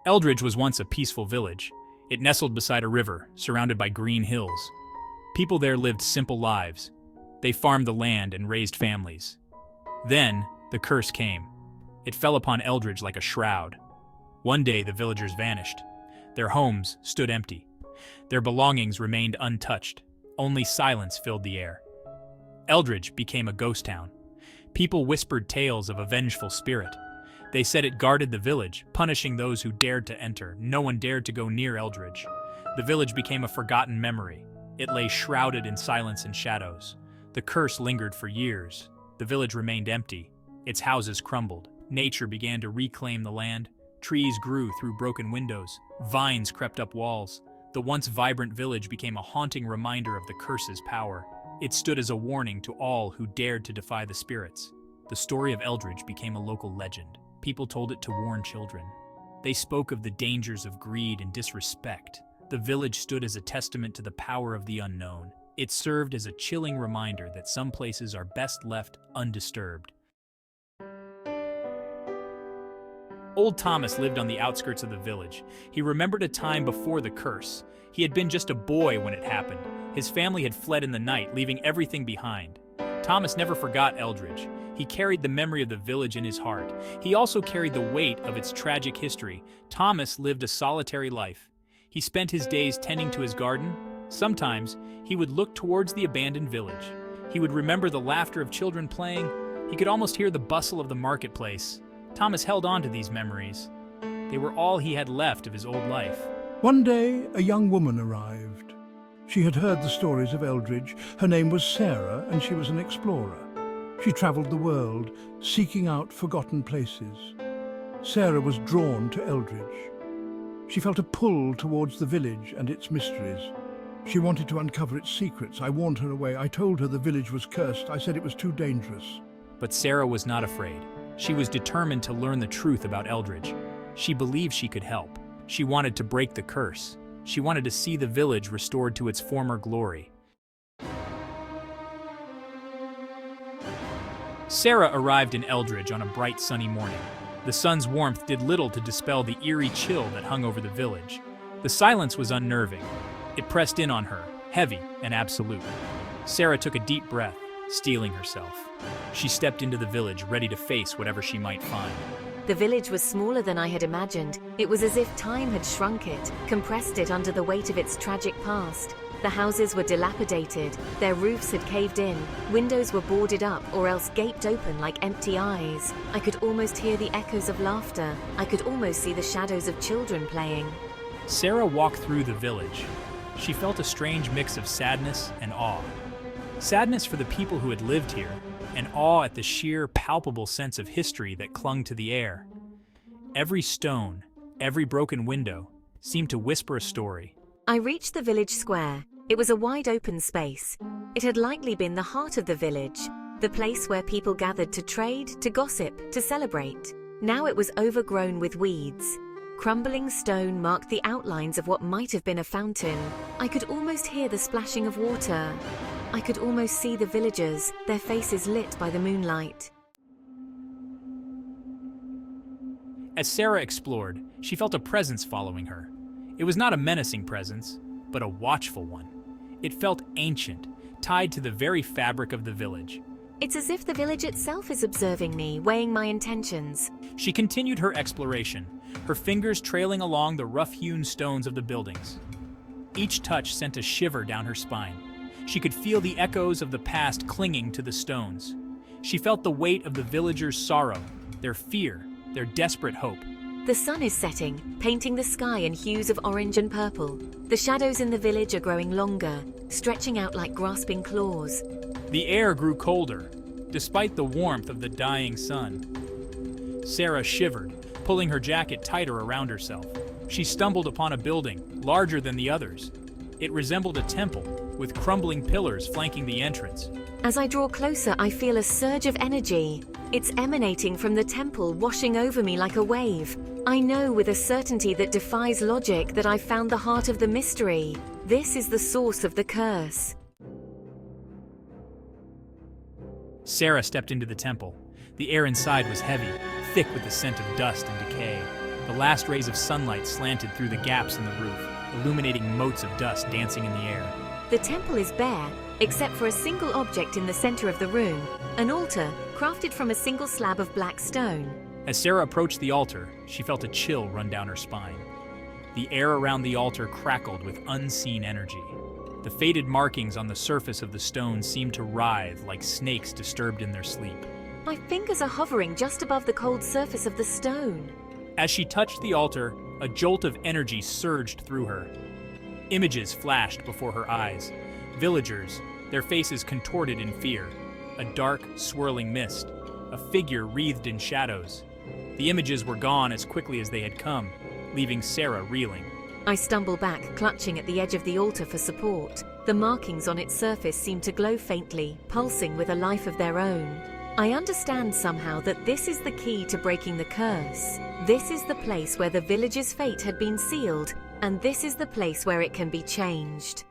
Eldridge was once a peaceful village. It nestled beside a river, surrounded by green hills. People there lived simple lives. They farmed the land and raised families. Then, the curse came. It fell upon Eldridge like a shroud. One day, the villagers vanished. Their homes stood empty. Their belongings remained untouched. Only silence filled the air. Eldridge became a ghost town. People whispered tales of a vengeful spirit. They said it guarded the village, punishing those who dared to enter. No one dared to go near Eldridge. The village became a forgotten memory. It lay shrouded in silence and shadows. The curse lingered for years. The village remained empty. Its houses crumbled. Nature began to reclaim the land. Trees grew through broken windows. Vines crept up walls. The once vibrant village became a haunting reminder of the curse's power. It stood as a warning to all who dared to defy the spirits. The story of Eldridge became a local legend. People told it to warn children. They spoke of the dangers of greed and disrespect. The village stood as a testament to the power of the unknown. It served as a chilling reminder that some places are best left undisturbed. Old Thomas lived on the outskirts of the village. He remembered a time before the curse. He had been just a boy when it happened. His family had fled in the night, leaving everything behind. Thomas never forgot Eldridge. He carried the memory of the village in his heart. He also carried the weight of its tragic history. Thomas lived a solitary life. He spent his days tending to his garden. Sometimes, he would look towards the abandoned village. He would remember the laughter of children playing. He could almost hear the bustle of the marketplace. Thomas held on to these memories. They were all he had left of his old life. One day, a young woman arrived. She had heard the stories of Eldridge. Her name was Sarah, and she was an explorer. She traveled the world, seeking out forgotten places. Sarah was drawn to Eldridge. She felt a pull towards the village and its mysteries. She wanted to uncover its secrets. I warned her away. I told her the village was cursed. I said it was too dangerous. But Sarah was not afraid. She was determined to learn the truth about Eldridge. She believed she could help. She wanted to break the curse. She wanted to see the village restored to its former glory. Sarah arrived in Eldridge on a bright sunny morning. The sun's warmth did little to dispel the eerie chill that hung over the village. The silence was unnerving. It pressed in on her, heavy and absolute. Sarah took a deep breath, steeling herself. She stepped into the village, ready to face whatever she might find. The village was smaller than I had imagined. It was as if time had shrunk it, compressed it under the weight of its tragic past. The houses were dilapidated, their roofs had caved in, windows were boarded up or else gaped open like empty eyes. I could almost hear the echoes of laughter. I could almost see the shadows of children playing. Sarah walked through the village. She felt a strange mix of sadness and awe. Sadness for the people who had lived here, and awe at the sheer, palpable sense of history that clung to the air. Every stone, every broken window, seemed to whisper a story. I reached the village square. It was a wide open space. It had likely been the heart of the village, the place where people gathered to trade, to gossip, to celebrate. Now it was overgrown with weeds. Crumbling stone marked the outlines of what might have been a fountain. I could almost hear the splashing of water. I could almost see the villagers, their faces lit by the moonlight. As Sarah explored, she felt a presence following her. It was not a menacing presence, but a watchful one. It felt ancient, tied to the very fabric of the village. It's as if the village itself is observing me, weighing my intentions. She continued her exploration, her fingers trailing along the rough-hewn stones of the buildings. Each touch sent a shiver down her spine. She could feel the echoes of the past clinging to the stones. She felt the weight of the villagers' sorrow, their fear, their desperate hope. The sun is setting, painting the sky in hues of orange and purple. The shadows in the village are growing longer, stretching out like grasping claws. The air grew colder, despite the warmth of the dying sun. Sarah shivered, pulling her jacket tighter around herself. She stumbled upon a building, larger than the others. It resembled a temple, with crumbling pillars flanking the entrance. As I draw closer, I feel a surge of energy. It's emanating from the temple, washing over me like a wave. I know with a certainty that defies logic that I've found the heart of the mystery. This is the source of the curse. Sarah stepped into the temple. The air inside was heavy, thick with the scent of dust and decay. The last rays of sunlight slanted through the gaps in the roof, illuminating motes of dust dancing in the air. The temple is bare, except for a single object in the center of the room, an altar crafted from a single slab of black stone. As Sarah approached the altar, she felt a chill run down her spine. The air around the altar crackled with unseen energy. The faded markings on the surface of the stone seemed to writhe like snakes disturbed in their sleep. My fingers are hovering just above the cold surface of the stone. As she touched the altar, a jolt of energy surged through her. Images flashed before her eyes. Villagers, their faces contorted in fear. A dark, swirling mist. A figure wreathed in shadows. The images were gone as quickly as they had come, leaving Sarah reeling. I stumble back, clutching at the edge of the altar for support. The markings on its surface seem to glow faintly, pulsing with a life of their own. I understand somehow that this is the key to breaking the curse. This is the place where the village's fate had been sealed, and this is the place where it can be changed.